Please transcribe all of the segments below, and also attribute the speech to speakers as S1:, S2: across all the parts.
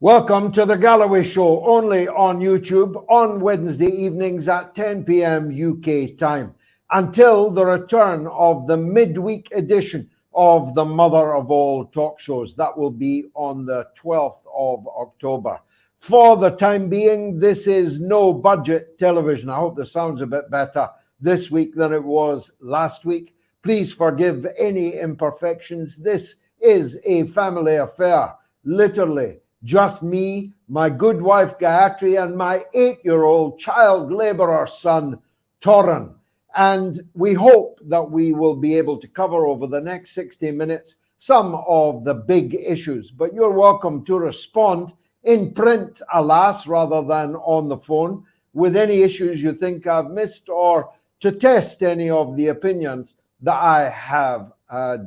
S1: Welcome to the Galloway Show, only on YouTube on Wednesday evenings at 10 p.m. UK time, until the return of the midweek edition of the mother of all talk shows. That will be on the 12th of October. For the time being, this is no budget television. I hope the sound's a bit better this week than it was last week. Please forgive any imperfections. This is a family affair, literally. Just me, my good wife Gayatri, and my 8-year-old child laborer son, Torin. And we hope that we will be able to cover over the next 60 minutes some of the big issues. But you're welcome to respond in print, alas, rather than on the phone, with any issues you think I've missed, or to test any of the opinions that I have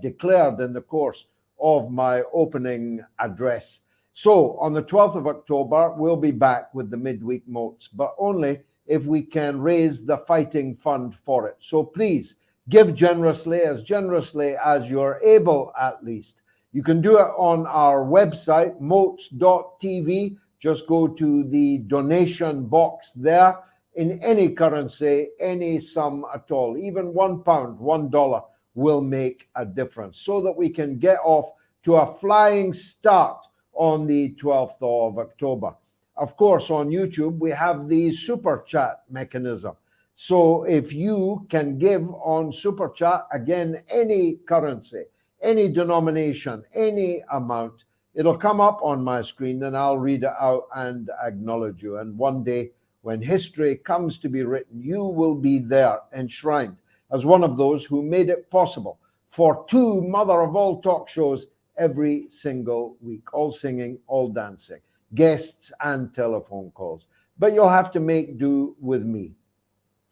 S1: declared in the course of my opening address. So on the 12th of October, we'll be back with the midweek motes, but only if we can raise the fighting fund for it. So please give generously as you're able, at least. You can do it on our website, motes.tv. Just go to the donation box there in any currency, any sum at all. Even £1, $1 will make a difference so that we can get off to a flying start on the 12th of October. Of course, on YouTube, we have the super chat mechanism. So if you can give on super chat, again, any currency, any denomination, any amount, it'll come up on my screen and I'll read it out and acknowledge you. And one day, when history comes to be written, you will be there enshrined as one of those who made it possible for two mother of all talk shows every single week, all singing, all dancing, guests and telephone calls. But you'll have to make do with me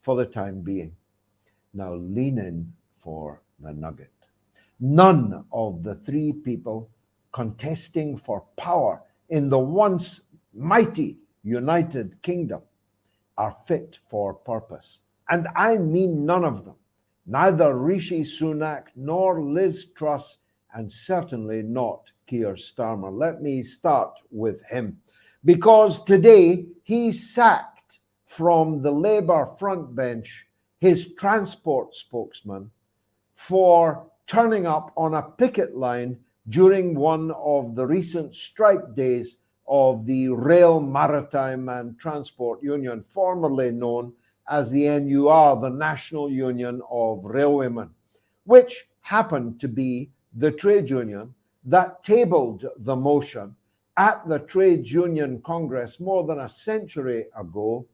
S1: for the time being. Now lean in for the nugget. None of the three people contesting for power in the once mighty United Kingdom are fit for purpose. And I mean none of them. Neither Rishi Sunak nor Liz Truss, and certainly not Keir Starmer. Let me start with him, because today he sacked from the Labour front bench his transport spokesman for turning up on a picket line during one of the recent strike days of the Rail, Maritime and Transport Union, formerly known as the NUR, the National Union of Railwaymen, which happened to be the trade union that tabled the motion at the Trades Union Congress more than a century ago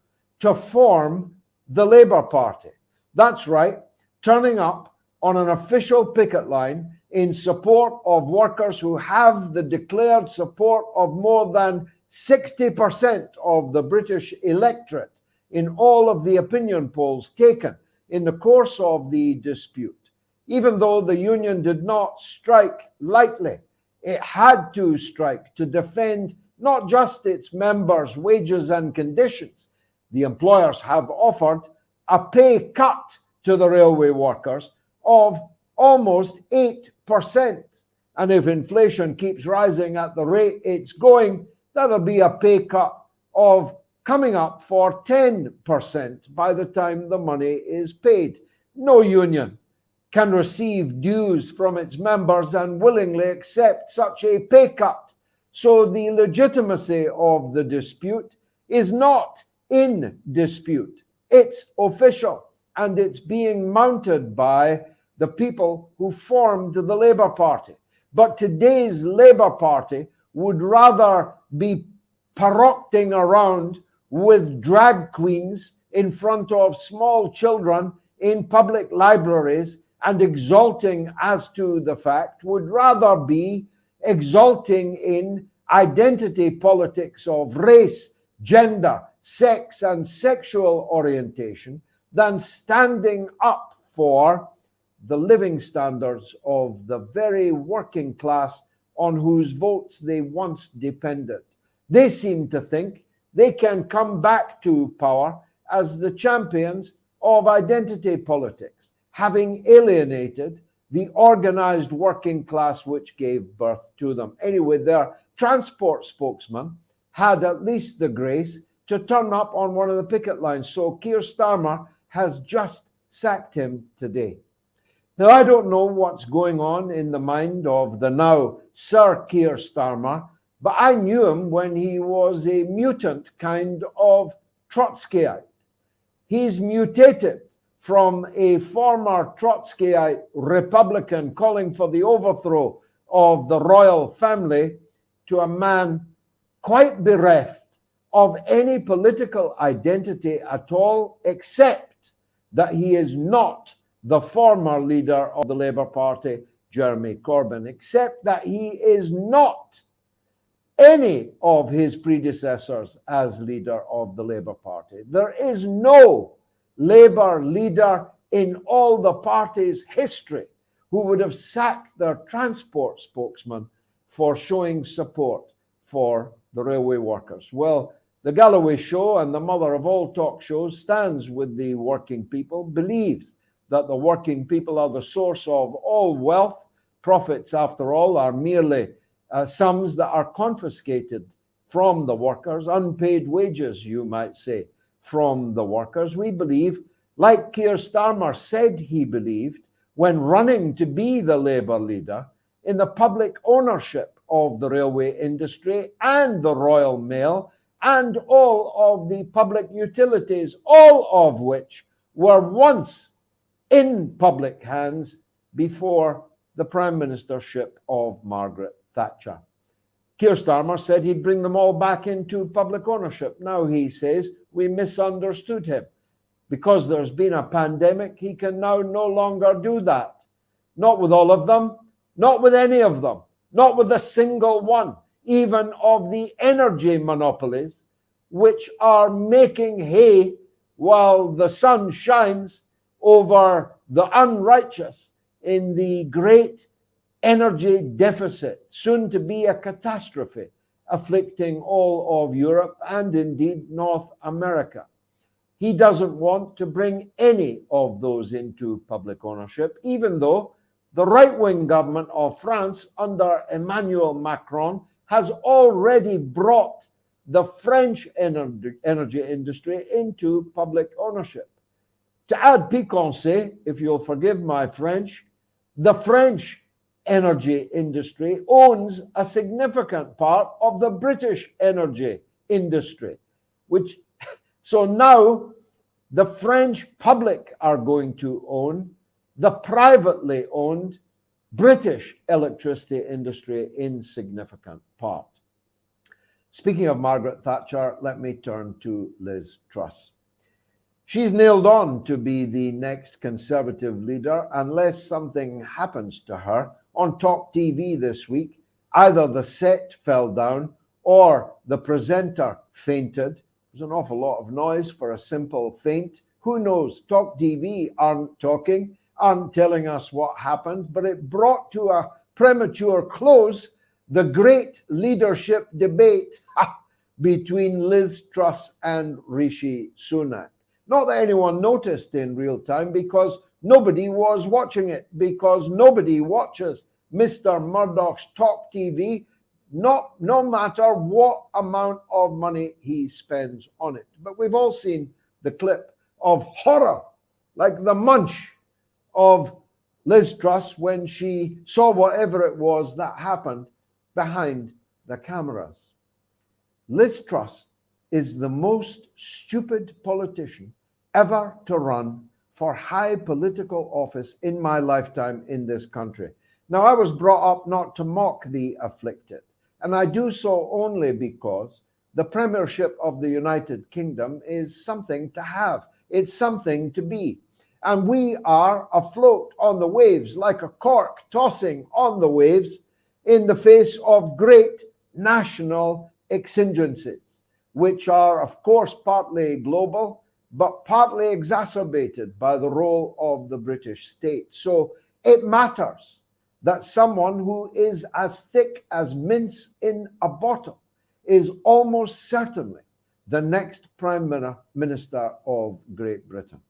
S1: to form the Labour Party. That's right, turning up on an official picket line in support of workers who have the declared support of more than 60% of the British electorate in all of the opinion polls taken in the course of the dispute. Even though the union did not strike lightly, it had to strike to defend not just its members' wages and conditions. The employers have offered a pay cut to the railway workers of almost 8%. And if inflation keeps rising at the rate it's going, that'll be a pay cut of coming up for 10% by the time the money is paid. No union can receive dues from its members and willingly accept such a pay cut. So the legitimacy of the dispute is not in dispute. It's official, and it's being mounted by the people who formed the Labour Party. But today's Labour Party would rather be parroting around with drag queens in front of small children in public libraries and exalting as to the fact, would rather be exalting in identity politics of race, gender, sex, and sexual orientation than standing up for the living standards of the very working class on whose votes they once depended. They seem to think they can come back to power as the champions of identity politics, having alienated the organized working class which gave birth to them. Anyway, their transport spokesman had at least the grace to turn up on one of the picket lines. So Keir Starmer has just sacked him today. Now, I don't know what's going on in the mind of the now Sir Keir Starmer, but I knew him when he was a mutant kind of Trotskyite. He's mutated from a former Trotskyite Republican calling for the overthrow of the royal family to a man quite bereft of any political identity at all, except that he is not the former leader of the Labour Party, Jeremy Corbyn, except that he is not any of his predecessors as leader of the Labour Party. There is no Labour leader in all the party's history who would have sacked their transport spokesman for showing support for the railway workers. Well, the Galloway Show, and the mother of all talk shows, stands with the working people, believes that the working people are the source of all wealth. Profits, after all, are merely sums that are confiscated from the workers, unpaid wages, you might say, from the workers. We believe, like Keir Starmer said he believed when running to be the Labour leader, in the public ownership of the railway industry and the Royal Mail and all of the public utilities, all of which were once in public hands before the prime ministership of Margaret Thatcher. Keir Starmer said he'd bring them all back into public ownership. Now he says we misunderstood him. Because there's been a pandemic, he can now no longer do that. Not with all of them, not with any of them, not with a single one, even of the energy monopolies, which are making hay while the sun shines over the unrighteous in the great energy deficit, soon to be a catastrophe, afflicting all of Europe and indeed North America. He doesn't want to bring any of those into public ownership, even though the right-wing government of France under Emmanuel Macron has already brought the French energy industry into public ownership. To add piquancy, if you'll forgive my French, the French energy industry owns a significant part of the British energy industry, so now the French public are going to own the privately owned British electricity industry in significant part. Speaking of Margaret Thatcher, let me turn to Liz Truss. She's nailed on to be the next Conservative leader unless something happens to her. On Talk TV this week, either the set fell down or the presenter fainted. There's an awful lot of noise for a simple faint. Who knows? Talk TV aren't talking, aren't telling us what happened, but it brought to a premature close the great leadership debate between Liz Truss and Rishi Sunak. Not that anyone noticed in real time, because nobody was watching it, because nobody watches Mr. Murdoch's Talk TV, no matter what amount of money he spends on it. But we've all seen the clip of horror, like the munch of Liz Truss when she saw whatever it was that happened behind the cameras. Liz Truss is the most stupid politician ever to run for high political office in my lifetime in this country. Now, I was brought up not to mock the afflicted, and I do so only because the premiership of the United Kingdom is something to have. It's something to be. And we are afloat on the waves like a cork tossing on the waves in the face of great national exigencies, which are, of course, partly global, but partly exacerbated by the role of the British state. So it matters that someone who is as thick as mince in a bottle is almost certainly the next Prime Minister of Great Britain.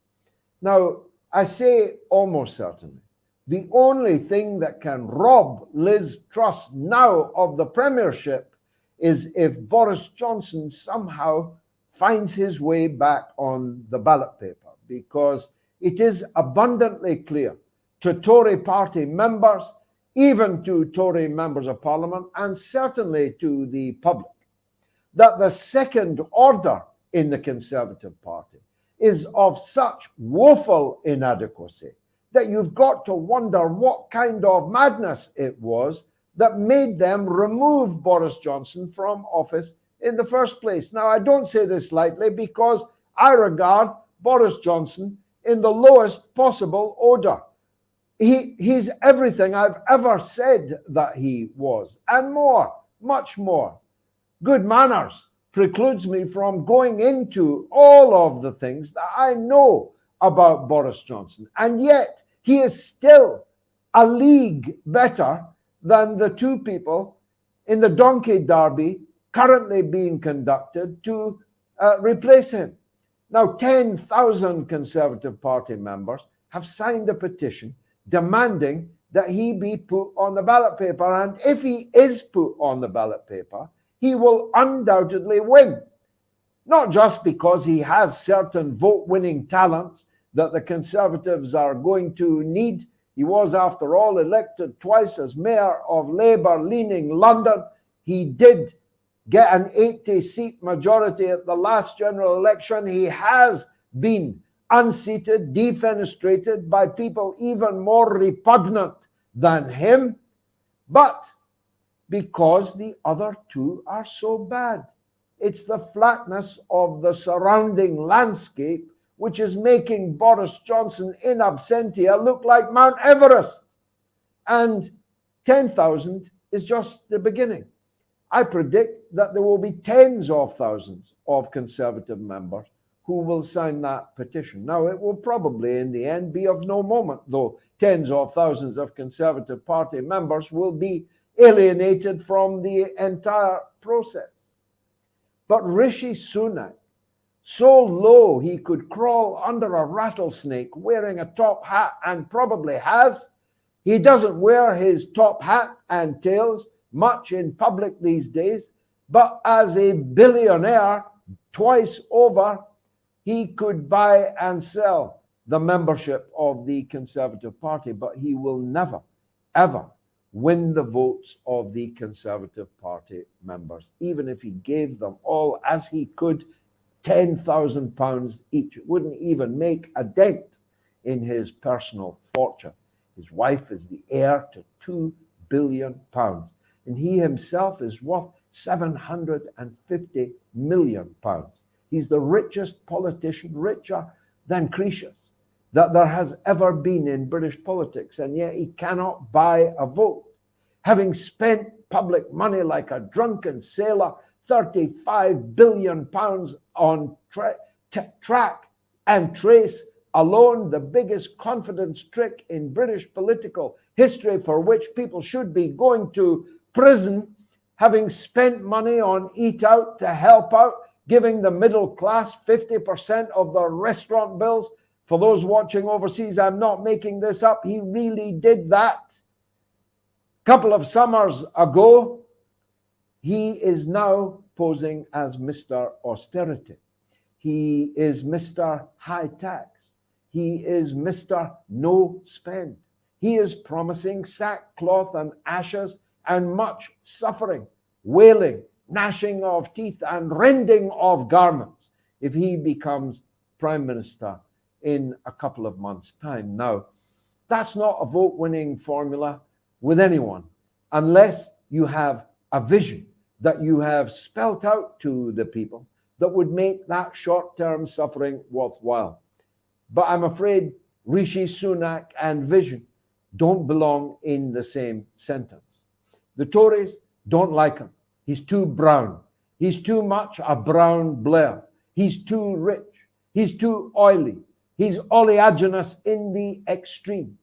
S1: Now, I say almost certainly. The only thing that can rob Liz Truss now of the premiership is if Boris Johnson somehow finds his way back on the ballot paper, because it is abundantly clear to Tory party members, even to Tory members of Parliament, and certainly to the public, that the second order in the Conservative Party is of such woeful inadequacy that you've got to wonder what kind of madness it was that made them remove Boris Johnson from office in the first place. Now, I don't say this lightly, because I regard Boris Johnson in the lowest possible order. He's everything I've ever said that he was, and more, much more. Good manners precludes me from going into all of the things that I know about Boris Johnson, and yet he is still a league better than the two people in the donkey derby currently being conducted to replace him. Now, 10,000 Conservative Party members have signed a petition demanding that he be put on the ballot paper, and if he is put on the ballot paper, he will undoubtedly win. Not just because he has certain vote-winning talents that the Conservatives are going to need. He was, after all, elected twice as mayor of Labour-leaning London. He did get an 80-seat majority at the last general election. He has been unseated, defenestrated by people even more repugnant than him, but because the other two are so bad. It's the flatness of the surrounding landscape which is making Boris Johnson in absentia look like Mount Everest. And 10,000 is just the beginning. I predict that there will be tens of thousands of Conservative members who will sign that petition. Now, it will probably in the end be of no moment, though tens of thousands of Conservative Party members will be alienated from the entire process. But Rishi Sunak, so low he could crawl under a rattlesnake wearing a top hat, and probably has. He doesn't wear his top hat and tails much in public these days, but as a billionaire twice over, he could buy and sell the membership of the Conservative Party, but he will never, ever win the votes of the Conservative Party members, even if he gave them all, as he could, £10,000 each. It wouldn't even make a dent in his personal fortune. His wife is the heir to £2 billion, and he himself is worth £750 million. He's the richest politician, richer than Croesus, that there has ever been in British politics, and yet he cannot buy a vote. Having spent public money like a drunken sailor, £35 billion on track and trace alone, the biggest confidence trick in British political history, for which people should be going to prison, having spent money on Eat Out to help out, giving the middle class 50% of their restaurant bills. For those watching overseas, I'm not making this up. He really did that. A couple of summers ago, he is now posing as Mr. Austerity. He is Mr. High Tax. He is Mr. No Spend. He is promising sackcloth and ashes and much suffering, wailing, gnashing of teeth and rending of garments if he becomes Prime Minister in a couple of months' time. Now, that's not a vote-winning formula with anyone unless you have a vision that you have spelt out to the people that would make that short-term suffering worthwhile. But I'm afraid Rishi Sunak and vision don't belong in the same sentence. The Tories don't like him. He's too brown. He's too much a brown Blair. He's too rich. He's too oily. He's oleaginous in the extreme.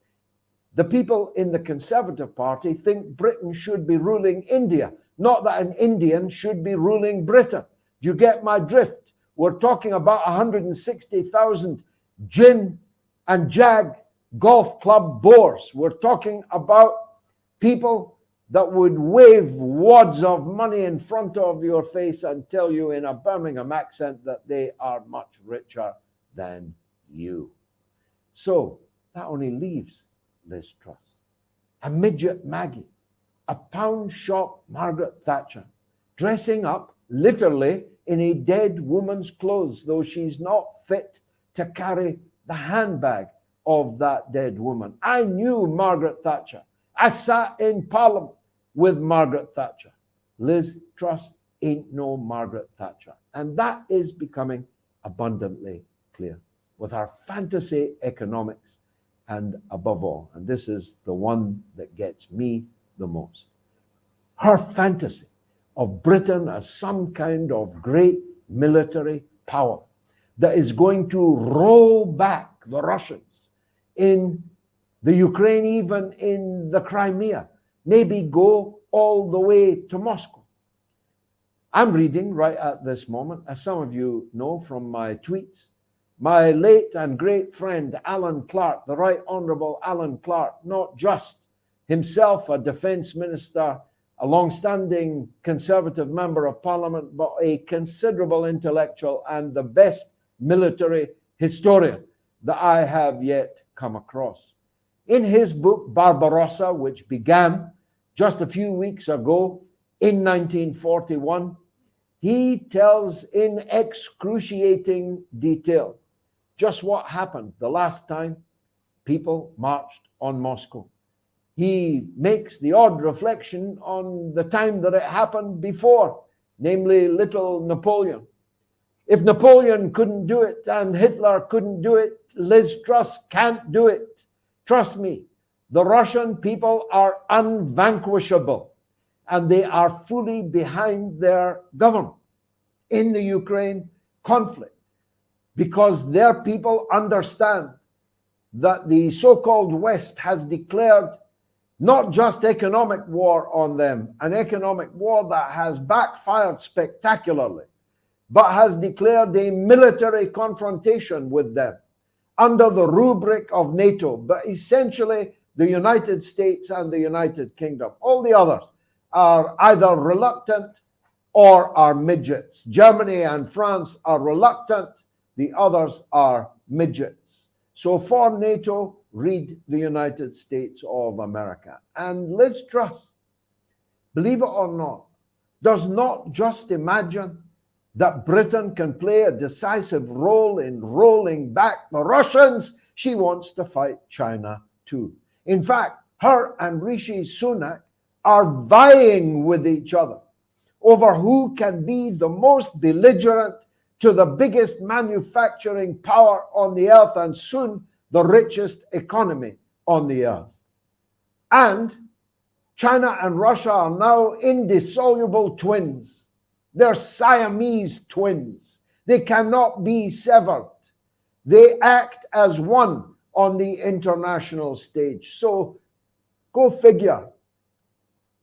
S1: The people in the Conservative Party think Britain should be ruling India, not that an Indian should be ruling Britain. Do you get my drift? We're talking about 160,000 gin and jag golf club bores. We're talking about people that would wave wads of money in front of your face and tell you in a Birmingham accent that they are much richer than you. So that only leaves Liz Truss, a midget Maggie, a pound shop Margaret Thatcher, dressing up literally in a dead woman's clothes, though she's not fit to carry the handbag of that dead woman. I knew Margaret Thatcher. I sat in Parliament with Margaret Thatcher. Liz Truss ain't no Margaret Thatcher. And that is becoming abundantly clear with our fantasy economics, and above all, and this is the one that gets me the most, her fantasy of Britain as some kind of great military power that is going to roll back the Russians in the Ukraine, even in the Crimea, maybe go all the way to Moscow. I'm reading right at this moment, as some of you know from my tweets, my late and great friend Alan Clark, the Right Honourable Alan Clark, not just himself a defence minister, a long-standing Conservative member of Parliament, but a considerable intellectual and the best military historian that I have yet come across. In his book, Barbarossa, which began just a few weeks ago in 1941, he tells in excruciating detail just what happened the last time people marched on Moscow. He makes the odd reflection on the time that it happened before, namely little Napoleon. If Napoleon couldn't do it and Hitler couldn't do it, Liz Truss can't do it. Trust me, the Russian people are unvanquishable and they are fully behind their government in the Ukraine conflict because their people understand that the so-called West has declared not just economic war on them, an economic war that has backfired spectacularly, but has declared a military confrontation with them under the rubric of NATO, but essentially the United States and the United Kingdom. All the others are either reluctant or are midgets. Germany and France are reluctant, the others are midgets. So for NATO, read the United States of America. And Liz Truss, believe it or not, does not just imagine that Britain can play a decisive role in rolling back the Russians. She wants to fight China too. In fact, her and Rishi Sunak are vying with each other over who can be the most belligerent to the biggest manufacturing power on the earth and soon the richest economy on the earth. And China and Russia are now indissoluble twins. They're Siamese twins. They cannot be severed. They act as one on the international stage. So go figure.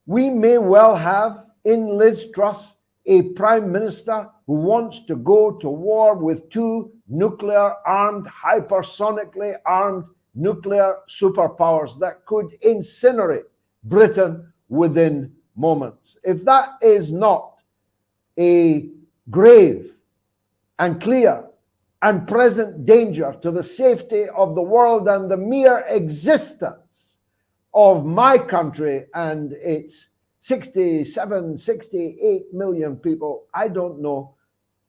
S1: We may well have in Liz Truss a prime minister who wants to go to war with two nuclear-armed, hypersonically armed nuclear superpowers that could incinerate Britain within moments. If that is not a grave and clear and present danger to the safety of the world and the mere existence of my country and its 67, 68 million people, I don't know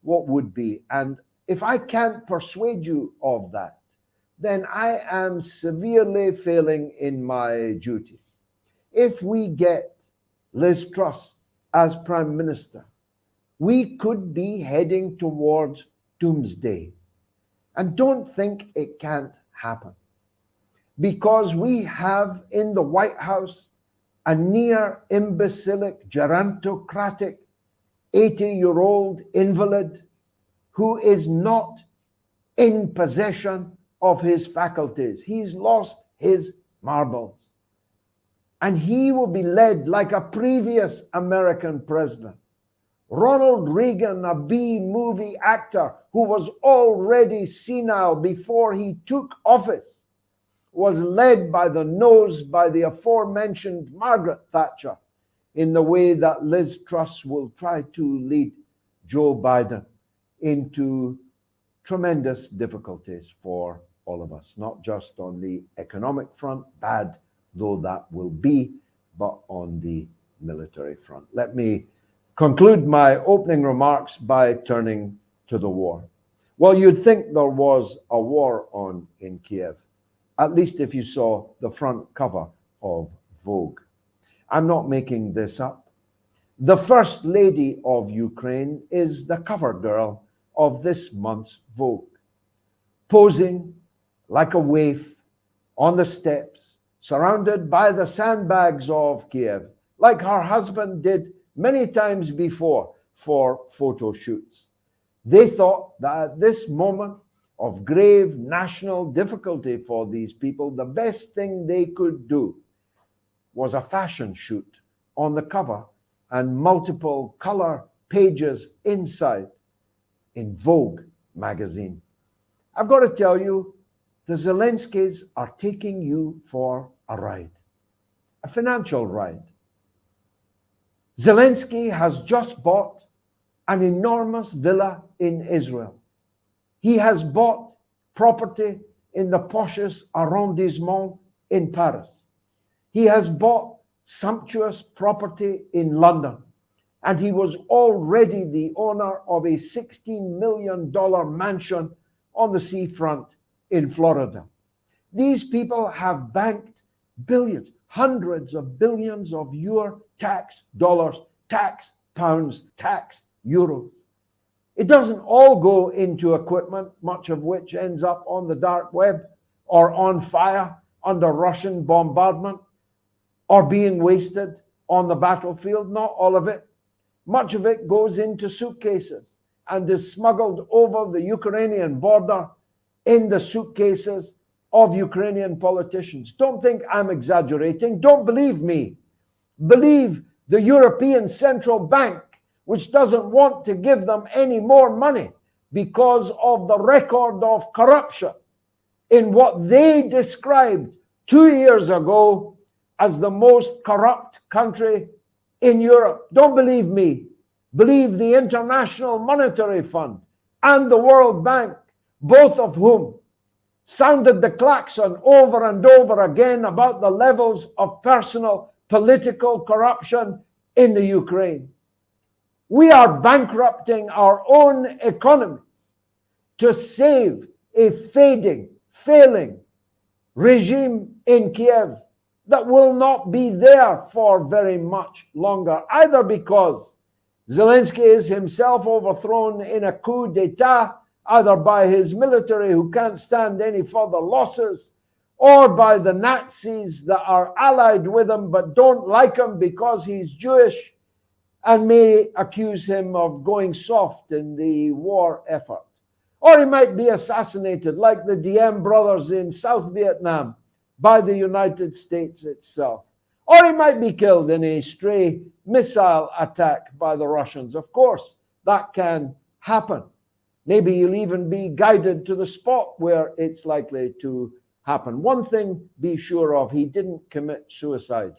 S1: what would be. And if I can't persuade you of that, then I am severely failing in my duty. If we get Liz Truss as Prime Minister, we could be heading towards doomsday. And don't think it can't happen, because we have in the White House a near imbecilic, gerontocratic 80-year-old invalid who is not in possession of his faculties. He's lost his marbles. And he will be led like a previous American president. Ronald Reagan, a B-movie actor who was already senile before he took office, was led by the nose by the aforementioned Margaret Thatcher in the way that Liz Truss will try to lead Joe Biden into tremendous difficulties for all of us, not just on the economic front, bad though that will be, but on the military front. Let me conclude my opening remarks by turning to the war. Well, you'd think there was a war on in Kiev, at least if you saw the front cover of Vogue. I'm not making this up. The First Lady of Ukraine is the cover girl of this month's Vogue, posing like a waif on the steps, surrounded by the sandbags of Kiev, like her husband did many times before for photo shoots. They thought that at this moment of grave national difficulty for these people, the best thing they could do was a fashion shoot on the cover and multiple color pages inside in Vogue magazine. I've got to tell you, the Zelenskys are taking you for a ride, a financial ride. Zelenskyy has just bought an enormous villa in Israel. He has bought property in the poshest arrondissement in Paris. He has bought sumptuous property in London, and he was already the owner of a $16 million mansion on the seafront in Florida. These people have banked billions, hundreds of billions of your tax dollars, tax pounds, tax euros. It doesn't all go into equipment, much of which ends up on the dark web or on fire under Russian bombardment or being wasted on the battlefield. Not all of it. Much of it goes into suitcases and is smuggled over the Ukrainian border in the suitcases of Ukrainian politicians. Don't think I'm exaggerating. Don't believe me. Believe the European Central Bank, which doesn't want to give them any more money because of the record of corruption in what they described 2 years ago as the most corrupt country in Europe. Don't believe me. Believe the International Monetary Fund and the World Bank, both of whom sounded the klaxon over and over again about the levels of personal political corruption in the Ukraine. We are bankrupting our own economies to save a failing regime in Kiev that will not be there for very much longer, either because Zelenskyy is himself overthrown in a coup d'etat, either by his military who can't stand any further losses, or by the Nazis that are allied with him but don't like him because he's Jewish and may accuse him of going soft in the war effort. Or he might be assassinated like the Diem brothers in South Vietnam by the United States itself. Or he might be killed in a stray missile attack by the Russians. Of course, that can happen. Maybe he'll even be guided to the spot where it's likely to happen. One thing be sure of, he didn't commit suicide.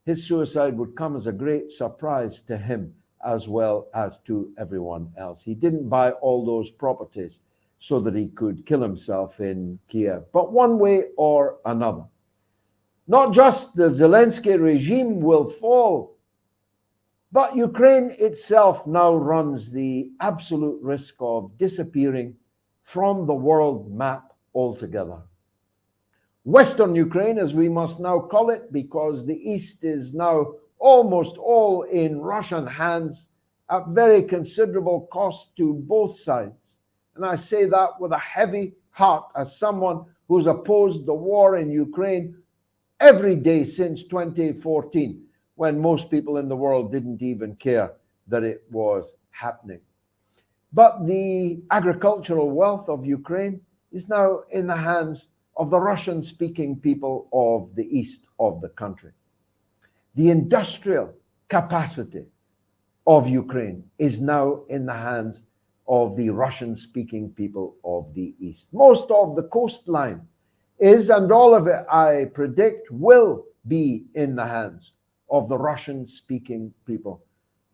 S1: His suicide would come as a great surprise to him as well as to everyone else. He didn't buy all those properties so that he could kill himself in Kiev. But one way or another, not just the Zelenskyy regime will fall, but Ukraine itself now runs the absolute risk of disappearing from the world map altogether. Western Ukraine, as we must now call it, because the East is now almost all in Russian hands at very considerable cost to both sides. And I say that with a heavy heart as someone who's opposed the war in Ukraine every day since 2014, when most people in the world didn't even care that it was happening. But the agricultural wealth of Ukraine is now in the hands of the Russian-speaking people of the east of the country. The industrial capacity of Ukraine is now in the hands of the Russian-speaking people of the east. Most of the coastline is, and all of it, I predict, will be in the hands of the Russian-speaking people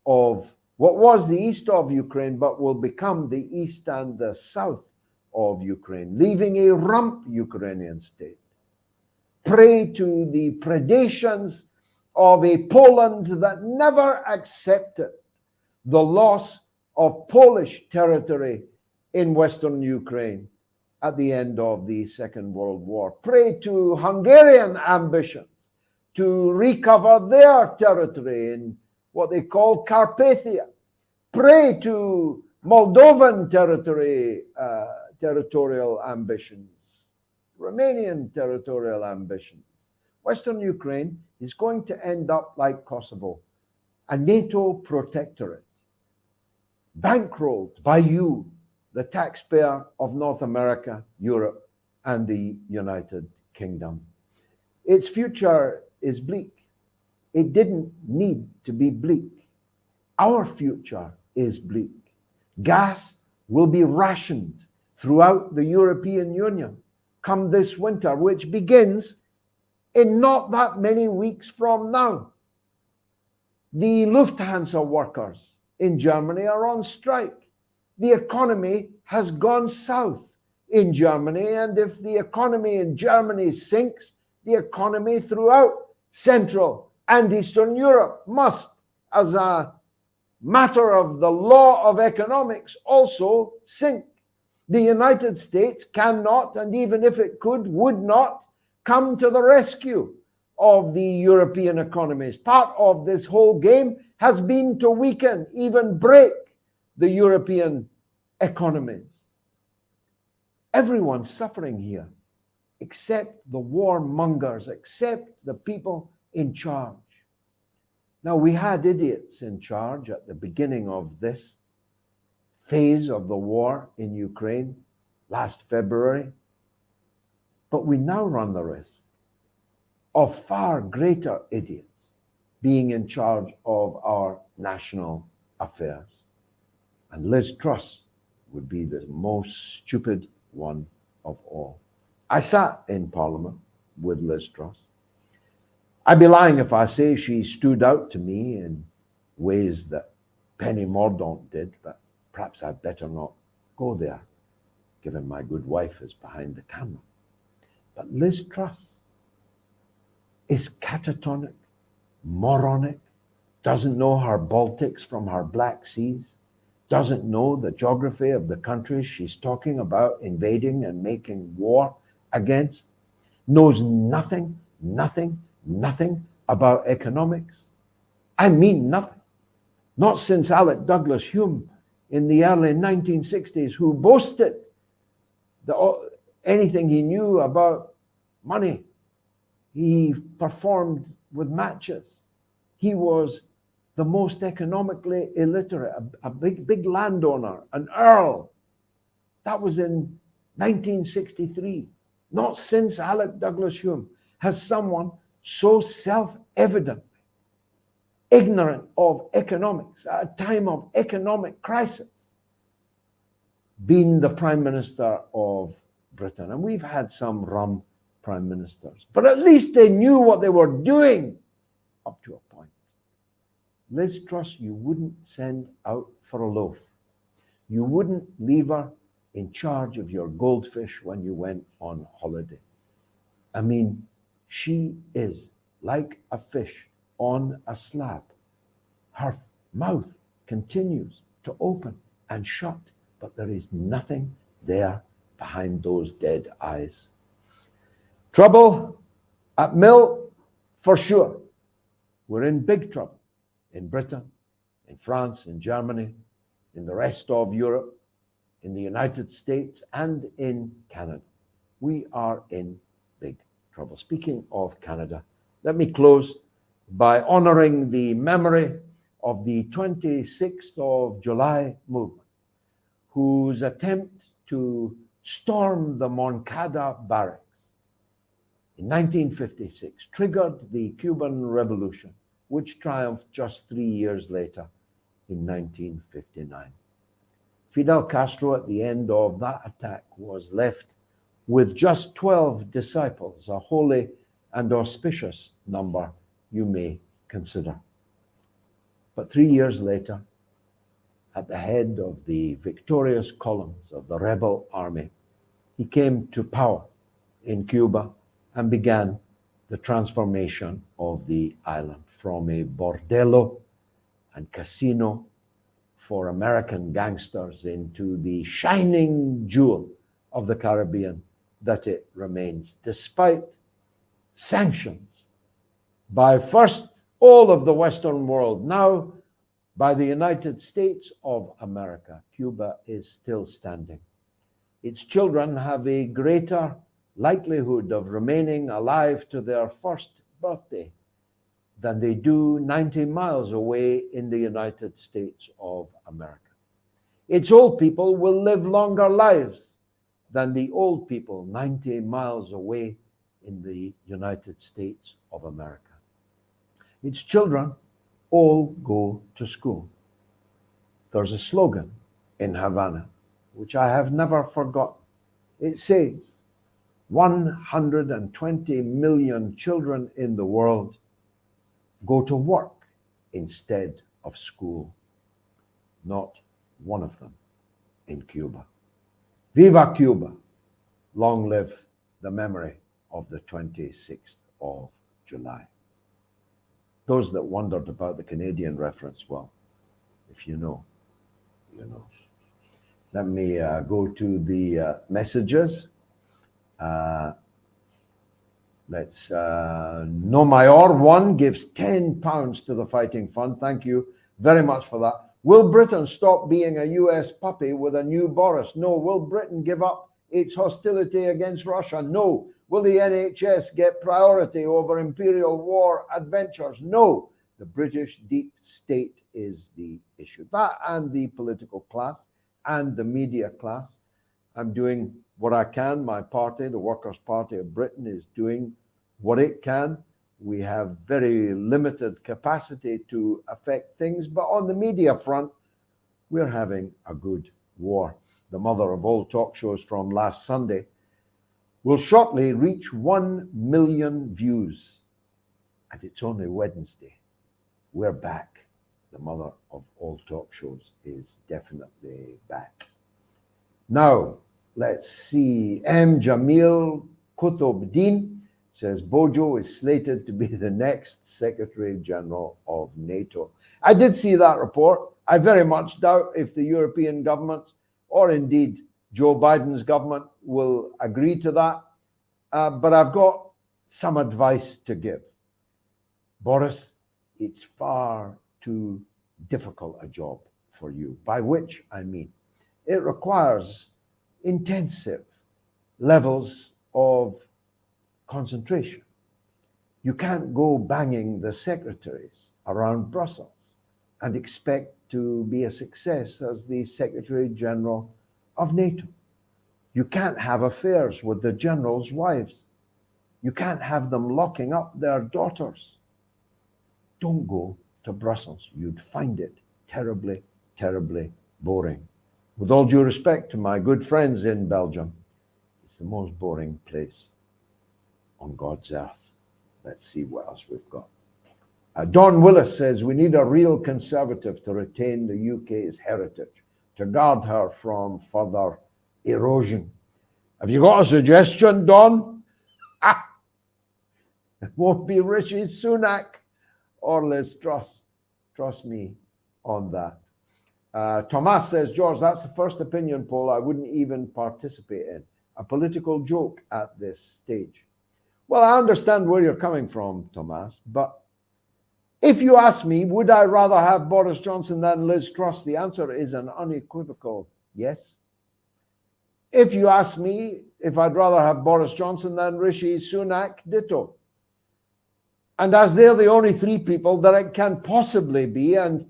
S1: of what was the east of Ukraine, but will become the east and the south of Ukraine, leaving a rump Ukrainian state, prey to the predations of a Poland that never accepted the loss of Polish territory in Western Ukraine at the end of the Second World War, prey to Hungarian ambitions to recover their territory in what they call Carpathia, prey to Moldovan territorial ambitions, Romanian territorial ambitions. Western Ukraine is going to end up like Kosovo, a NATO protectorate, bankrolled by you, the taxpayer of North America, Europe, and the United Kingdom. Its future is bleak. It didn't need to be bleak. Our future is bleak. Gas will be rationed throughout the European Union come this winter, which begins in not that many weeks from now. The Lufthansa workers in Germany are on strike. The economy has gone south in Germany, and if the economy in Germany sinks, the economy throughout Central and Eastern Europe must, as a matter of the law of economics, also sink. The United States cannot, and even if it could, would not come to the rescue of the European economies. Part of this whole game has been to weaken, even break the European economies. Everyone's suffering here, except the warmongers, except the people in charge. Now, we had idiots in charge at the beginning of this phase of the war in Ukraine last February, but we now run the risk of far greater idiots being in charge of our national affairs. And Liz Truss would be the most stupid one of all. I sat in Parliament with Liz Truss. I'd be lying if I say she stood out to me in ways that Penny Mordaunt did, but perhaps I'd better not go there, given my good wife is behind the camera. But Liz Truss is catatonic, moronic, doesn't know her Baltics from her Black Seas, doesn't know the geography of the countries she's talking about invading and making war against, knows nothing about economics. I mean nothing. Not since Alec Douglas Hume in the early 1960s, who boasted anything he knew about money. He performed with matches. He was the most economically illiterate, a big landowner, an earl. That was in 1963. Not since Alec Douglas Hume has someone so self-evidently ignorant of economics at a time of economic crisis been the Prime Minister of Britain. And we've had some rum prime ministers, but at least they knew what they were doing up to a point. Liz Truss, you wouldn't send out for a loaf. You wouldn't leave her in charge of your goldfish when you went on holiday. I mean, she is like a fish on a slab. Her mouth continues to open and shut, but there is nothing there behind those dead eyes. Trouble at mill, for sure. We're in big trouble in Britain, in France, in Germany, in the rest of Europe, in the United States, and in Canada. We are in big trouble. Speaking of Canada, let me close by honoring the memory of the 26th of July movement, whose attempt to storm the Moncada barracks in 1956 triggered the Cuban Revolution, which triumphed just 3 years later in 1959. Fidel Castro, at the end of that attack, was left with just 12 disciples, a holy and auspicious number, you may consider. But 3 years later, at the head of the victorious columns of the rebel army, he came to power in Cuba and began the transformation of the island from a bordello and casino for American gangsters into the shining jewel of the Caribbean that it remains, despite sanctions by first all of the Western world, now by the United States of America. Cuba is still standing. Its children have a greater likelihood of remaining alive to their first birthday than they do 90 miles away in the United States of America. Its old people will live longer lives than the old people 90 miles away in the United States of America. Its children all go to school. There's a slogan in Havana, which I have never forgotten. It says, 120 million children in the world go to work instead of school. Not one of them in Cuba. Viva Cuba! Long live the memory of the 26th of July. Those that wondered about the Canadian reference, well, if you know, you know. Let me go to the messages. Let's No Mayor 1 gives £10 to the Fighting Fund. Thank you very much for that. Will Britain stop being a US puppy with a new Boris? No. Will Britain give up its hostility against Russia? No. Will the NHS get priority over imperial war adventures? No. The British deep state is the issue. That and the political class and the media class. I'm doing what I can. My party, the Workers' Party of Britain, is doing what it can. We have very limited capacity to affect things, but on the media front, we're having a good war. The mother of all talk shows from last Sunday will shortly reach 1 million views, and it's only Wednesday. We're back. The mother of all talk shows is definitely back. Now, let's see. M. Jamil Kutubdin says Bojo is slated to be the next Secretary General of NATO. I did see that report. I very much doubt if the European governments, or indeed Joe Biden's government, will agree to that. But I've got some advice to give. Boris, it's far too difficult a job for you, by which I mean it requires intensive levels of concentration. You can't go banging the secretaries around Brussels and expect to be a success as the Secretary General of NATO. You can't have affairs with the generals' wives. You can't have them locking up their daughters. Don't go to Brussels. You'd find it terribly, terribly boring. With all due respect to my good friends in Belgium, it's the most boring place on God's earth. Let's see what else we've got. Don Willis says we need a real conservative to retain the UK's heritage, to guard her from further erosion. Have you got a suggestion, Don? It won't be Rishi Sunak or Liz Truss. Trust me on that. Thomas says, George, that's the first opinion poll I wouldn't even participate in. A political joke at this stage. Well, I understand where you're coming from, Thomas, but if you ask me, would I rather have Boris Johnson than Liz Truss? The answer is an unequivocal yes. If you ask me if I'd rather have Boris Johnson than Rishi Sunak, ditto. And as they're the only three people that it can possibly be, and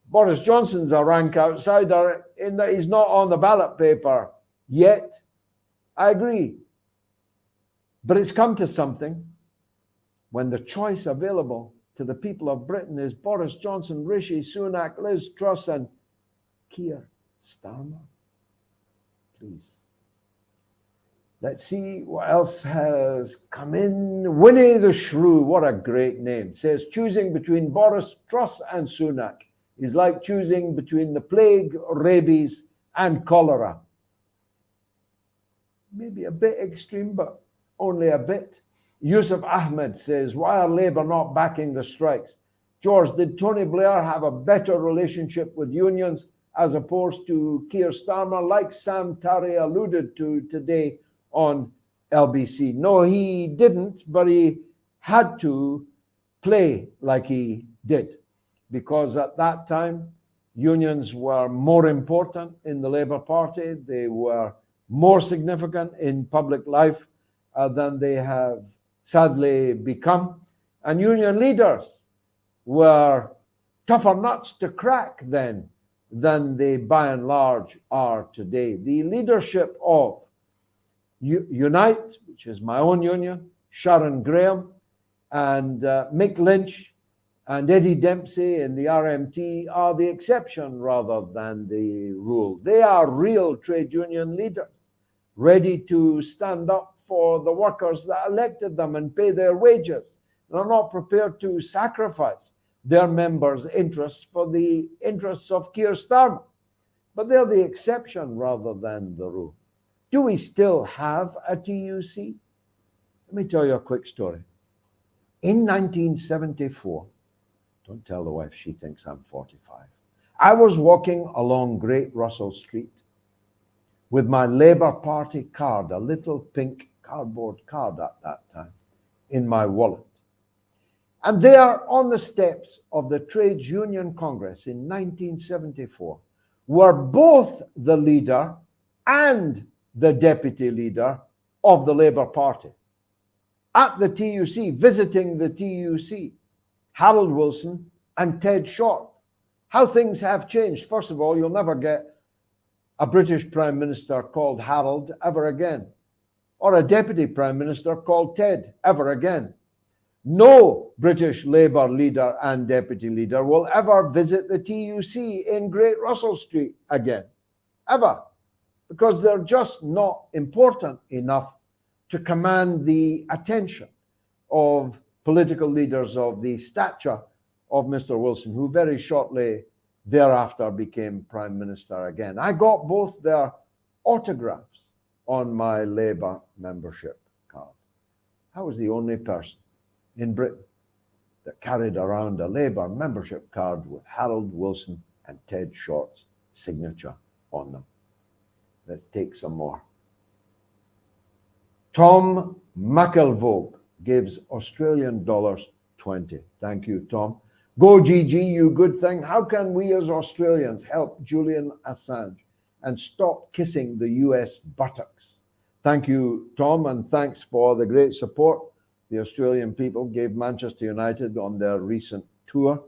S1: Boris Johnson's a rank outsider in that he's not on the ballot paper yet, I agree. But it's come to something when the choice available to the people of Britain is Boris Johnson, Rishi Sunak, Liz Truss, and Keir Starmer. Please. Let's see what else has come in. Winnie the Shrew, what a great name, says choosing between Boris Truss and Sunak is like choosing between the plague, rabies, and cholera. Maybe a bit extreme, but only a bit. Yusuf Ahmed says, why are Labour not backing the strikes? George, did Tony Blair have a better relationship with unions as opposed to Keir Starmer, like Sam Tarry alluded to today on LBC? No, he didn't, but he had to play like he did, because at that time, unions were more important in the Labour Party. They were more significant in public life than they have sadly become. And union leaders were tougher nuts to crack then than they by and large are today. The leadership of Unite, which is my own union, Sharon Graham, and Mick Lynch and Eddie Dempsey in the RMT are the exception rather than the rule. They are real trade union leaders, ready to stand up for the workers that elected them and pay their wages. They're not prepared to sacrifice their members' interests for the interests of Keir Starmer. But they're the exception rather than the rule. Do we still have a TUC? Let me tell you a quick story. In 1974, don't tell the wife, she thinks I'm 45. I was walking along Great Russell Street with my Labour Party card, a little pink cardboard card at that time, in my wallet. And there on the steps of the Trades Union Congress in 1974 were both the leader and the deputy leader of the Labour Party at the TUC, visiting the TUC, Harold Wilson and Ted Short. How things have changed. First of all, you'll never get a British Prime Minister called Harold ever again, or a Deputy Prime Minister called Ted ever again. No British Labour leader and deputy leader will ever visit the TUC in Great Russell Street again, ever, because they're just not important enough to command the attention of political leaders of the stature of Mr. Wilson, who very shortly thereafter became Prime Minister again. I got both their autographs on my Labour membership card. I was the only person in Britain that carried around a Labour membership card with Harold Wilson and Ted Short's signature on them. Let's take some more. Tom McElvogue gives Australian dollars 20. Thank you, Tom. Go GG, you good thing. How can we as Australians help Julian Assange and stop kissing the US buttocks? Thank you, Tom, and thanks for the great support the Australian people gave Manchester United on their recent tour,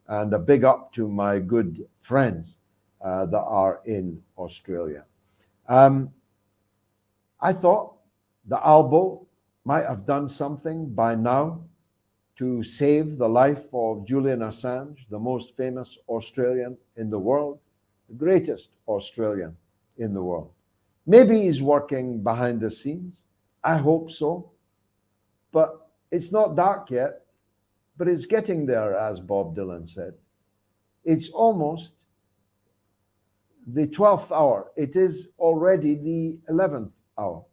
S1: and a big up to my good friends that are in Australia. I thought the ALBO might have done something by now to save the life of Julian Assange, the most famous Australian in the world, the greatest Australian in the world. Maybe he's working behind the scenes. I hope so. But it's not dark yet, but it's getting there, as Bob Dylan said. It's almost the 12th hour. It is already the 11th hour.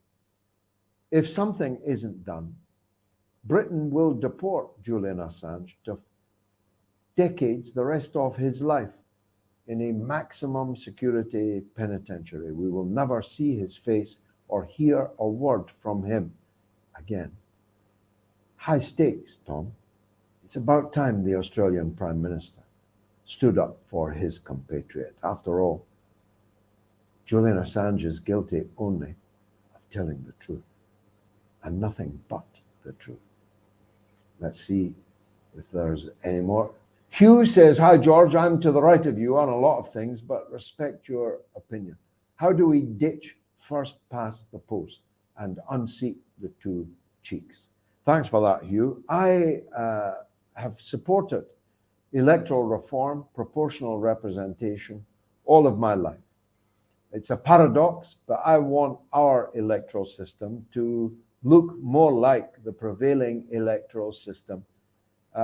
S1: If something isn't done, Britain will deport Julian Assange to decades, the rest of his life, in a maximum security penitentiary. We will never see his face or hear a word from him again. High stakes, Tom. It's about time the Australian Prime Minister stood up for his compatriot. After all, Julian Assange is guilty only of telling the truth, and nothing but the truth. Let's see if there's any more. Hugh says, hi, George, I'm to the right of you on a lot of things, but respect your opinion. How do we ditch first past the post and unseat the two cheeks? Thanks for that, Hugh. I have supported electoral reform, proportional representation all of my life. It's a paradox, but I want our electoral system to look more like the prevailing electoral system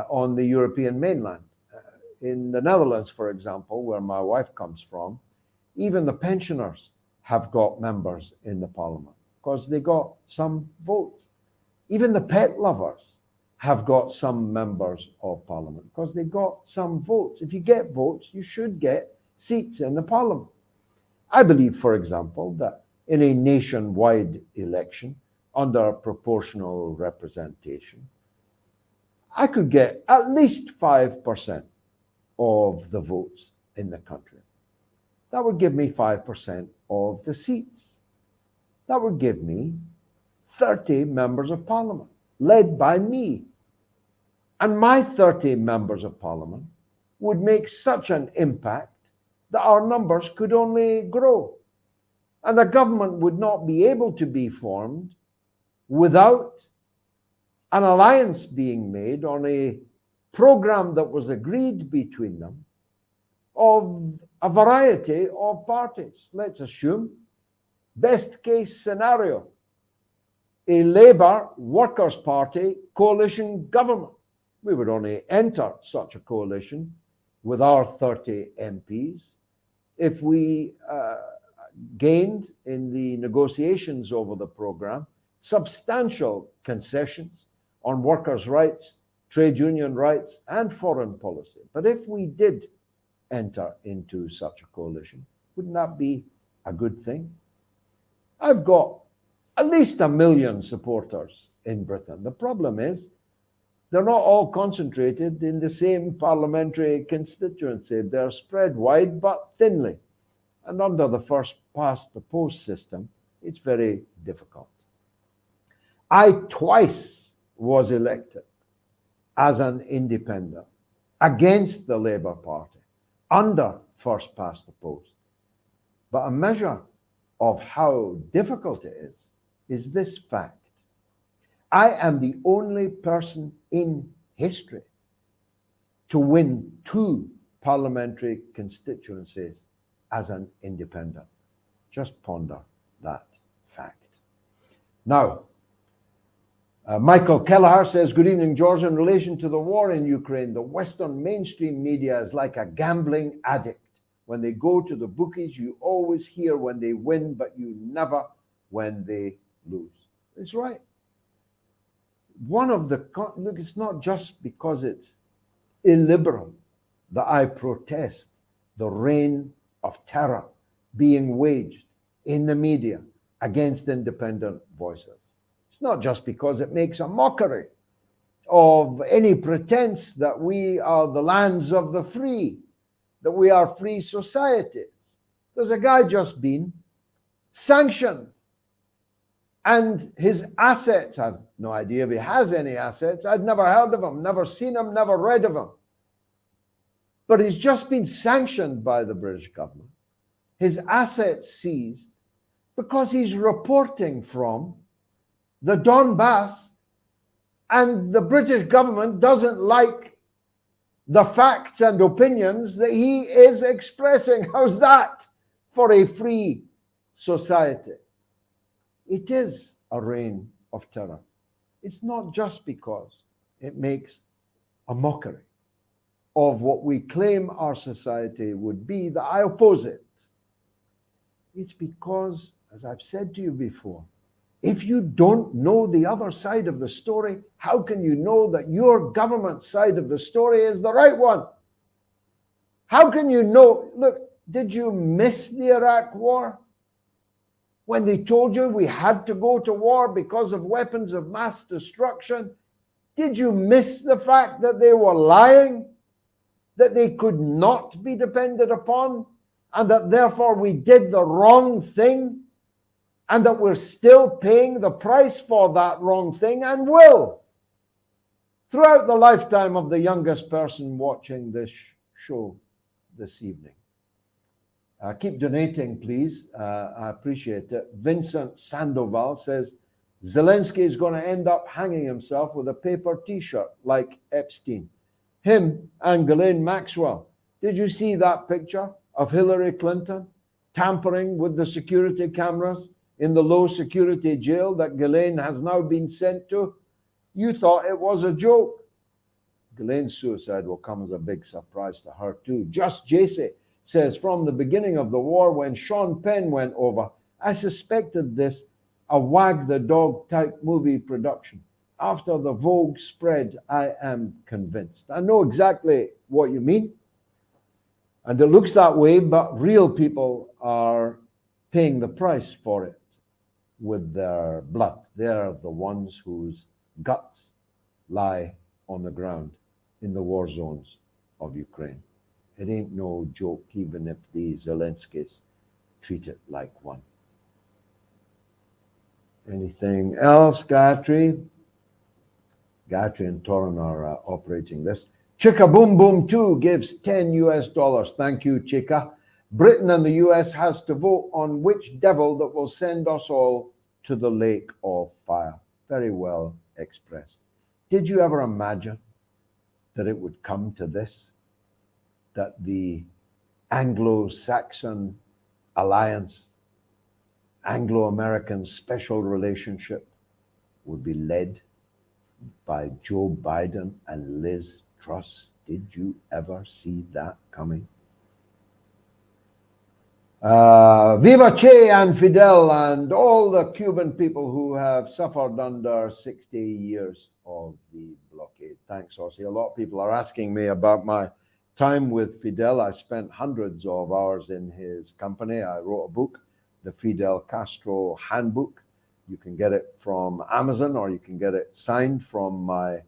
S1: on the European mainland. In the Netherlands, for example, where my wife comes from, even the pensioners have got members in the parliament because they got some votes. Even the pet lovers have got some members of parliament because they got some votes. If you get votes, you should get seats in the parliament. I believe, for example, that in a nationwide election under proportional representation, I could get at least 5% of the votes in the country. That would give me 5% of the seats. That would give me 30 members of parliament, led by me. And my 30 members of parliament would make such an impact that our numbers could only grow. And a government would not be able to be formed without an alliance being made on a program that was agreed between them of a variety of parties. Let's assume, best case scenario, a Labour Workers' Party coalition government. We would only enter such a coalition with our 30 MPs if we gained in the negotiations over the programme substantial concessions on workers' rights, trade union rights, and foreign policy. But if we did enter into such a coalition, wouldn't that be a good thing? I've got at least 1 million supporters in Britain. The problem is they're not all concentrated in the same parliamentary constituency. They're spread wide but thinly. And under the first past the post system, it's very difficult. I twice was elected as an independent against the Labour Party under first past the post. But a measure of how difficult it is this fact. I am the only person in history to win 2 parliamentary constituencies as an independent. Just ponder that fact. Now, Michael Kelleher says, good evening, George. In relation to the war in Ukraine, the Western mainstream media is like a gambling addict. When they go to the bookies, you always hear when they win, but you never when they lose. It's right. Look, it's not just because it's illiberal that I protest the reign of terror being waged in the media against independent voices. It's not just because it makes a mockery of any pretense that we are the lands of the free, that we are free societies. There's a guy just been sanctioned, and his assets, I've no idea if he has any assets. I'd never heard of him, never seen him, never read of him. But he's just been sanctioned by the British government. His assets seized because he's reporting from the Donbass, and the British government doesn't like the facts and opinions that he is expressing. How's that for a free society? It is a reign of terror. It's not just because it makes a mockery of what we claim our society would be that I oppose it. It's because, as I've said to you before, if you don't know the other side of the story, how can you know that your government side of the story is the right one? How can you know? Look, did you miss the Iraq war? When they told you we had to go to war because of weapons of mass destruction? Did you miss the fact that they were lying? That they could not be depended upon? And that therefore we did the wrong thing? And that we're still paying the price for that wrong thing, and will throughout the lifetime of the youngest person watching this show this evening. Keep donating, please. I appreciate it. Vincent Sandoval says, Zelenskyy is going to end up hanging himself with a paper t-shirt like Epstein. Him and Ghislaine Maxwell. Did you see that picture of Hillary Clinton tampering with the security cameras in the low security jail that Ghislaine has now been sent to? You thought it was a joke. Ghislaine's suicide will come as a big surprise to her too. Just JC says, from the beginning of the war, when Sean Penn went over, I suspected this a wag the dog type movie production. After the Vogue spread, I am convinced. I know exactly what you mean. And it looks that way, but real people are paying the price for it with their blood. They're the ones whose guts lie on the ground in the war zones of Ukraine. It ain't no joke, even if the Zelenskys treat it like one. Anything else, Gayatri? Gayatri and Torin are operating this. Chika Boom Boom 2 gives $10. Thank you, Chika. Britain and the US has to vote on which devil that will send us all to the lake of fire. Very well expressed. Did you ever imagine that it would come to this? That the Anglo-Saxon alliance, Anglo-American special relationship would be led by Joe Biden and Liz Truss? Did you ever see that coming? Viva Che and Fidel and all the Cuban people who have suffered under 60 years of the blockade. Thanks, Ossie. A lot of people are asking me about my time with Fidel. I spent hundreds of hours in his company. I wrote a book, the Fidel Castro Handbook. You can get it from Amazon or you can get it signed from my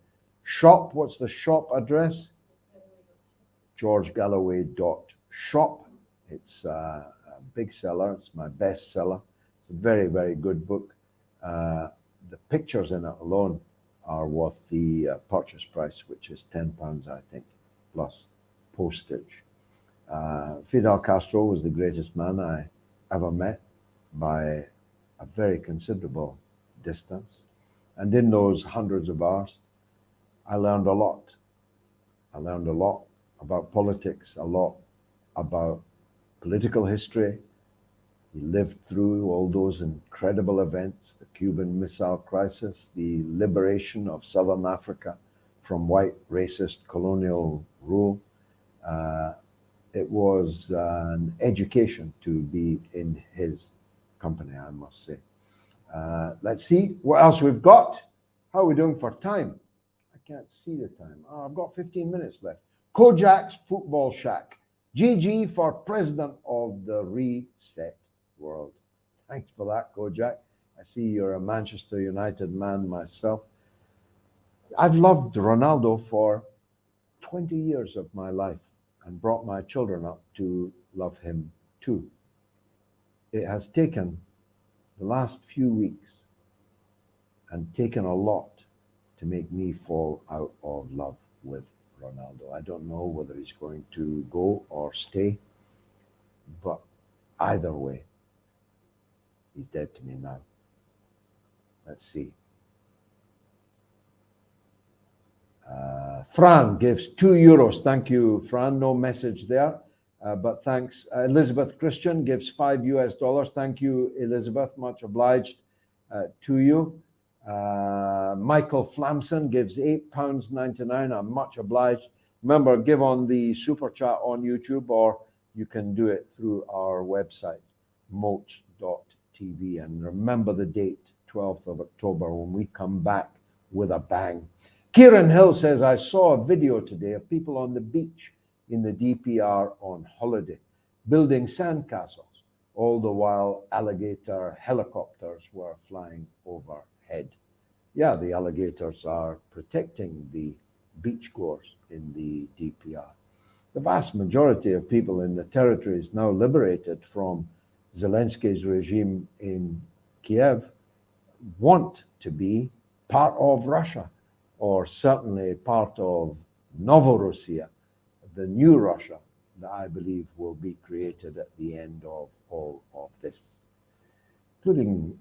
S1: shop. What's the shop address? GeorgeGalloway.shop. It's a big seller. It's my best seller. It's a very, very good book. The pictures in it alone are worth the purchase price, which is £10, I think, plus postage. Fidel Castro was the greatest man I ever met by a very considerable distance. And in those hundreds of hours, I learned a lot. I learned a lot about politics, a lot about political history. He lived through all those incredible events, the Cuban Missile Crisis, the liberation of Southern Africa from white racist colonial rule. It was an education to be in his company, I must say. Let's see what else we've got. How are we doing for time? I can't see the time. Oh, I've got 15 minutes left. Kojak's Football Shack. GG for president of the reset world. Thanks for that, Kojak. I see you're a Manchester United man myself. I've loved Ronaldo for 20 years of my life and brought my children up to love him too. It has taken the last few weeks and taken a lot to make me fall out of love with Ronaldo. I don't know whether he's going to go or stay, but either way, he's dead to me now. Let's see. Fran gives €2. Thank you, Fran. No message there, but thanks. Elizabeth Christian gives $5. Thank you, Elizabeth. Much obliged to you. Michael Flamson gives £8.99. I'm much obliged. Remember, give on the super chat on YouTube, or you can do it through our website, moat.tv. And remember the date, 12th of October, when we come back with a bang. Kieran Hill says, I saw a video today of people on the beach in the DPR on holiday, building sandcastles, all the while alligator helicopters were flying overhead. Yeah, the alligators are protecting the beachgoers in the DPR. The vast majority of people in the territories now liberated from Zelenskyy's regime in Kiev want to be part of Russia, or certainly part of Novorossiya, the new Russia that I believe will be created at the end of all of this, including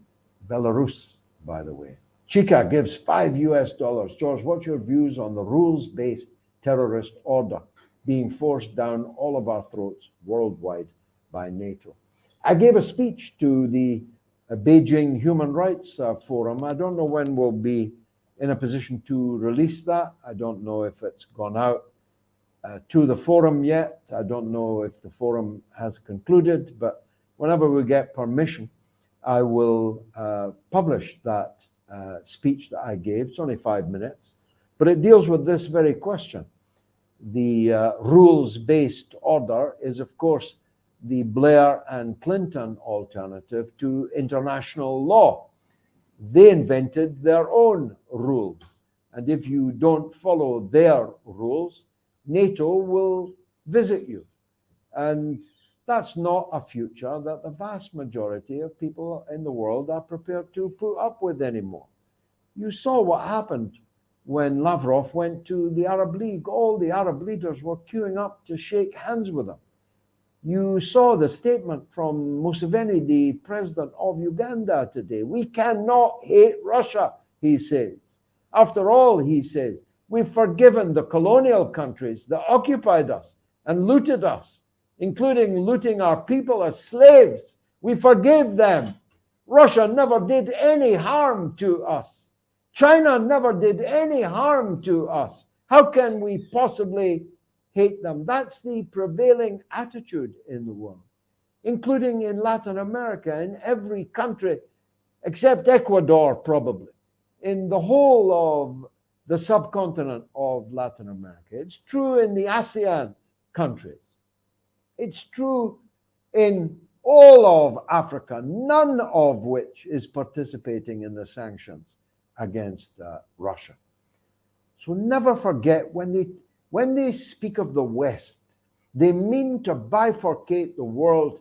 S1: Belarus, by the way. Chika gives $5. George, what's your views on the rules-based terrorist order being forced down all of our throats worldwide by NATO? I gave a speech to the Beijing Human Rights Forum. I don't know when we'll be in a position to release that. I don't know if it's gone out to the forum yet. I don't know if the forum has concluded, but whenever we get permission, I will publish that speech that I gave. It's only 5 minutes, but it deals with this very question. The rules-based order is, of course, the Blair and Clinton alternative to international law. They invented their own rules. And if you don't follow their rules, NATO will visit you. And that's not a future that the vast majority of people in the world are prepared to put up with anymore. You saw what happened when Lavrov went to the Arab League. All the Arab leaders were queuing up to shake hands with him. You saw the statement from Museveni, the president of Uganda today. We cannot hate Russia, he says. After all, he says, we've forgiven the colonial countries that occupied us and looted us, including looting our people as slaves. We forgive them. Russia never did any harm to us. China never did any harm to us. How can we possibly hate them? That's the prevailing attitude in the world, including in Latin America, in every country except Ecuador, probably, in the whole of the subcontinent of Latin America. It's true in the ASEAN countries. It's true in all of Africa, none of which is participating in the sanctions against Russia. So never forget, when they speak of the West, they mean to bifurcate the world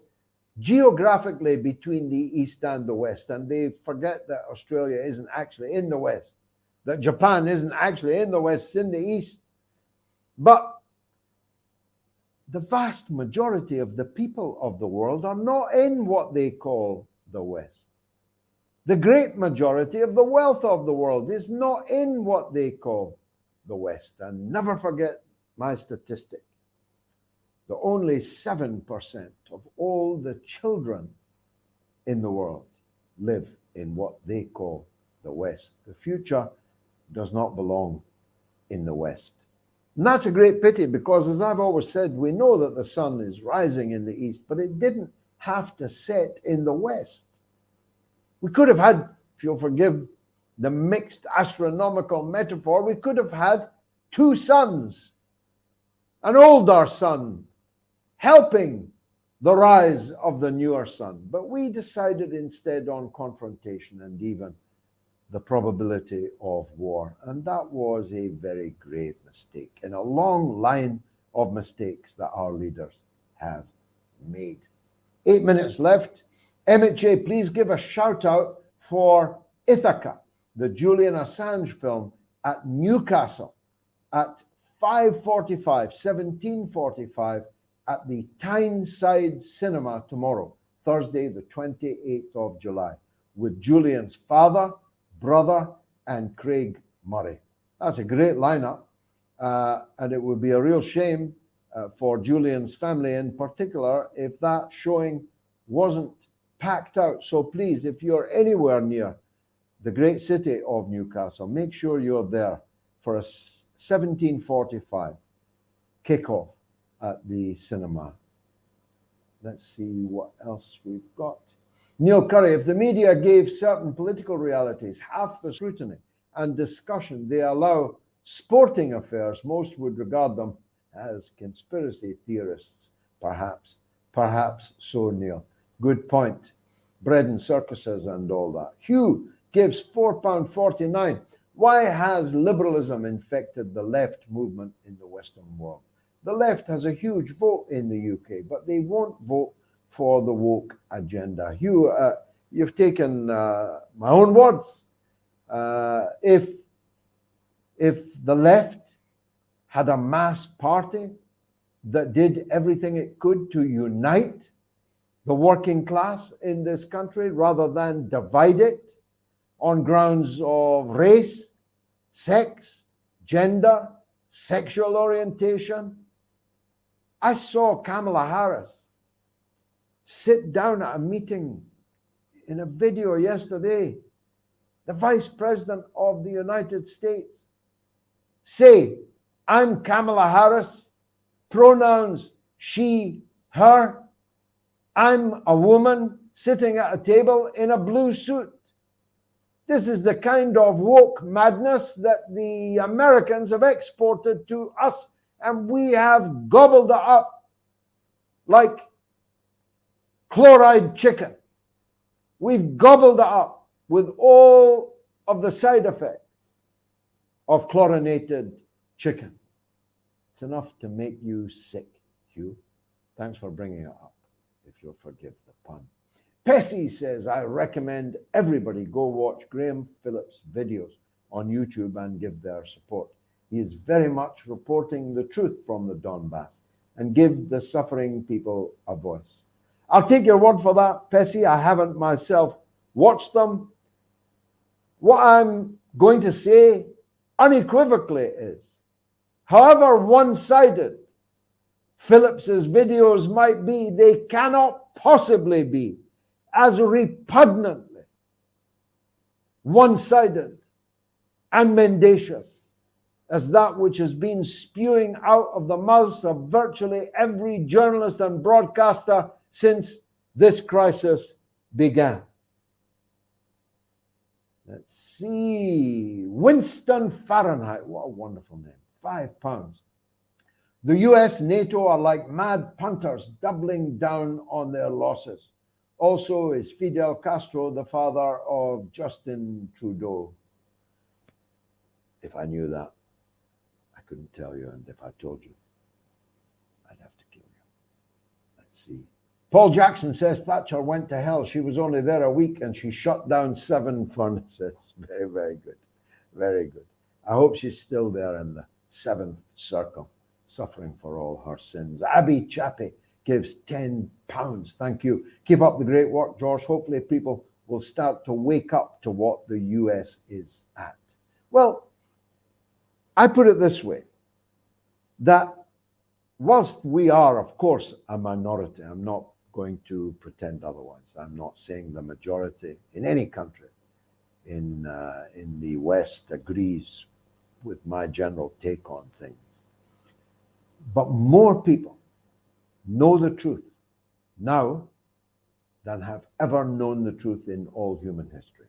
S1: geographically between the East and the West. And they forget that Australia isn't actually in the West, that Japan isn't actually in the West, it's in the East. But the vast majority of the people of the world are not in what they call the West. The great majority of the wealth of the world is not in what they call the West. And never forget my statistic. The only 7% of all the children in the world live in what they call the West. The future does not belong in the West. And that's a great pity, because, as I've always said, we know that the sun is rising in the East, but it didn't have to set in the West. We could have had, if you'll forgive the mixed astronomical metaphor, we could have had two suns, an older sun helping the rise of the newer sun. But we decided instead on confrontation and even the probability of war. And that was a very grave mistake in a long line of mistakes that our leaders have made. 8 minutes left. MHA, please give a shout out for Ithaca, the Julian Assange film, at Newcastle at 17:45 at the Tyneside Cinema tomorrow, Thursday, the 28th of July, with Julian's father, brother, and Craig Murray. That's a great lineup, and it would be a real shame for Julian's family in particular if that showing wasn't packed out. So please, if you're anywhere near the great city of Newcastle, make sure you're there for a 17:45 kickoff at the cinema. Let's see what else we've got. Neil Curry, if the media gave certain political realities half the scrutiny and discussion they allow sporting affairs, most would regard them as conspiracy theorists. Perhaps so, Neil. Good point. Bread and circuses and all that. Hugh gives £4.49. Why has liberalism infected the left movement in the Western world? The left has a huge vote in the UK, but they won't vote for the woke agenda. Hugh, you've taken my own words. If the left had a mass party that did everything it could to unite the working class in this country rather than divide it on grounds of race, sex, gender, sexual orientation. I saw Kamala Harris sit down at a meeting in a video yesterday, the Vice President of the United States say, I'm Kamala Harris, pronouns she, her, I'm a woman sitting at a table in a blue suit. This is the kind of woke madness that the Americans have exported to us, and we have gobbled it up like chloride chicken. We've gobbled it up with all of the side effects of chlorinated chicken. It's enough to make you sick, Hugh. Thanks for bringing it up, if you'll forgive the pun. Pessy says, I recommend everybody go watch Graham Phillips' videos on YouTube and give their support. He is very much reporting the truth from the Donbass and give the suffering people a voice. I'll take your word for that, Pessy. I haven't myself watched them. What I'm going to say unequivocally is, however one-sided Phillips's videos might be, they cannot possibly be as repugnantly one-sided and mendacious as that which has been spewing out of the mouths of virtually every journalist and broadcaster since this crisis began. Let's see. Winston Fahrenheit. What a wonderful name. £5. The US, NATO are like mad punters doubling down on their losses. Also is Fidel Castro the father of Justin Trudeau. If I knew that, I couldn't tell you. And if I told you, I'd have to kill you. Let's see. Paul Jackson says Thatcher went to hell. She was only there a week and she shut down 7 furnaces. Very, very good. Very good. I hope she's still there in the 7th circle, suffering for all her sins. Abby Chappie gives £10. Thank you. Keep up the great work, George. Hopefully people will start to wake up to what the US is at. Well, I put it this way, that whilst we are, of course, a minority, I'm not going to pretend otherwise. I'm not saying the majority in any country in the West agrees with my general take on things. But more people know the truth now than have ever known the truth in all human history.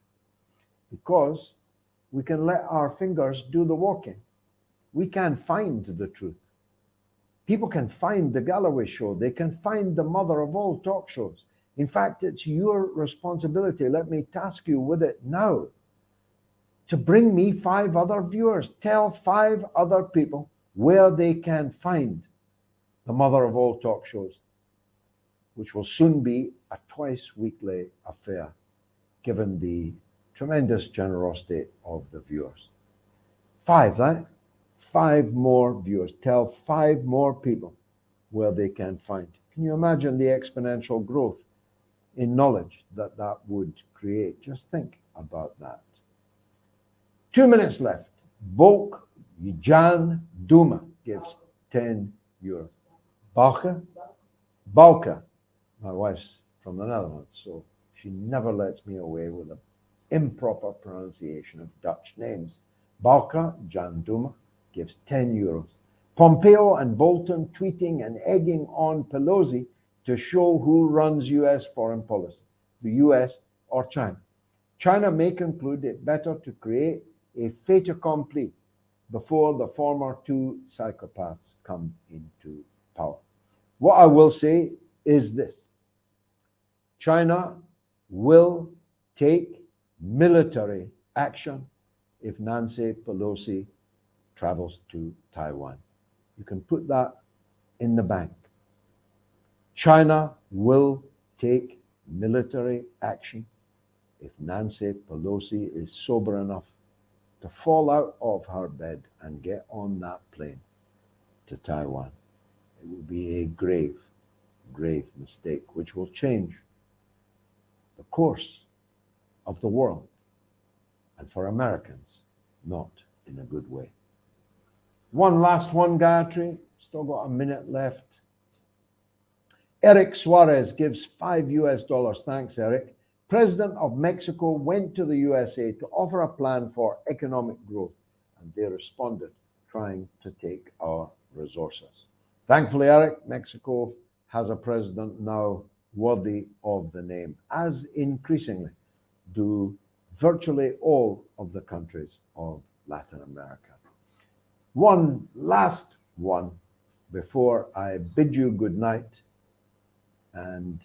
S1: Because we can let our fingers do the walking. We can find the truth. People can find the Galloway Show. They can find the mother of all talk shows. In fact, it's your responsibility. Let me task you with it now to bring me 5 other viewers. Tell 5 other people where they can find the mother of all talk shows, which will soon be a twice-weekly affair, given the tremendous generosity of the viewers. 5, right? 5 more viewers. Tell 5 more people where they can find. Can you imagine the exponential growth in knowledge that that would create? Just think about that. 2 minutes left. Bok Jan Duma gives €10. Bauke. My wife's from the Netherlands, so she never lets me away with an improper pronunciation of Dutch names. Bauke Jan Duma gives €10. Pompeo and Bolton tweeting and egging on Pelosi to show who runs US foreign policy, the US or China. China may conclude it better to create a fait accompli before the former 2 psychopaths come into power. What I will say is this: China will take military action if Nancy Pelosi travels to Taiwan. You can put that in the bank. China will take military action if Nancy Pelosi is sober enough to fall out of her bed and get on that plane to Taiwan. It will be a grave, grave mistake, which will change the course of the world, and for Americans, not in a good way. One last one, Gayatri. Still got a minute left. Eric Suarez gives $5. Thanks, Eric. President of Mexico went to the USA to offer a plan for economic growth, and they responded, trying to take our resources. Thankfully, Eric, Mexico has a president now worthy of the name, as increasingly do virtually all of the countries of Latin America. One last one before I bid you good night and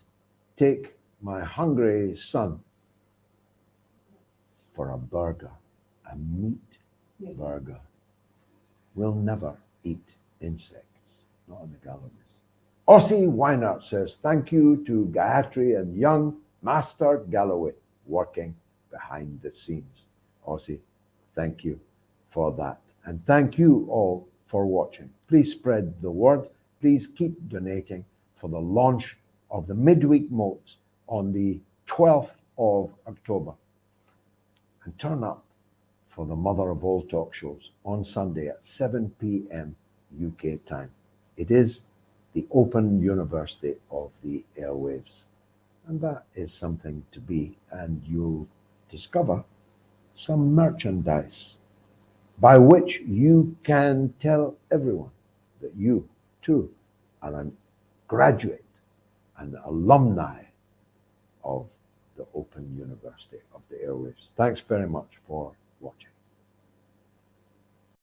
S1: take my hungry son for a burger, a meat burger. We'll never eat insects, not on the Galloways. Ossie Weinert says, thank you to Gayatri and young Master Galloway working behind the scenes. Ossie, thank you for that. And thank you all for watching. Please spread the word. Please keep donating for the launch of the midweek modes on the 12th of October. And turn up for the mother of all talk shows on Sunday at 7 p.m. UK time. It is the Open University of the Airwaves. And that is something to be, and you'll discover some merchandise by which you can tell everyone that you too are a graduate and alumni of the Open University of the Airwaves. Thanks very much for watching.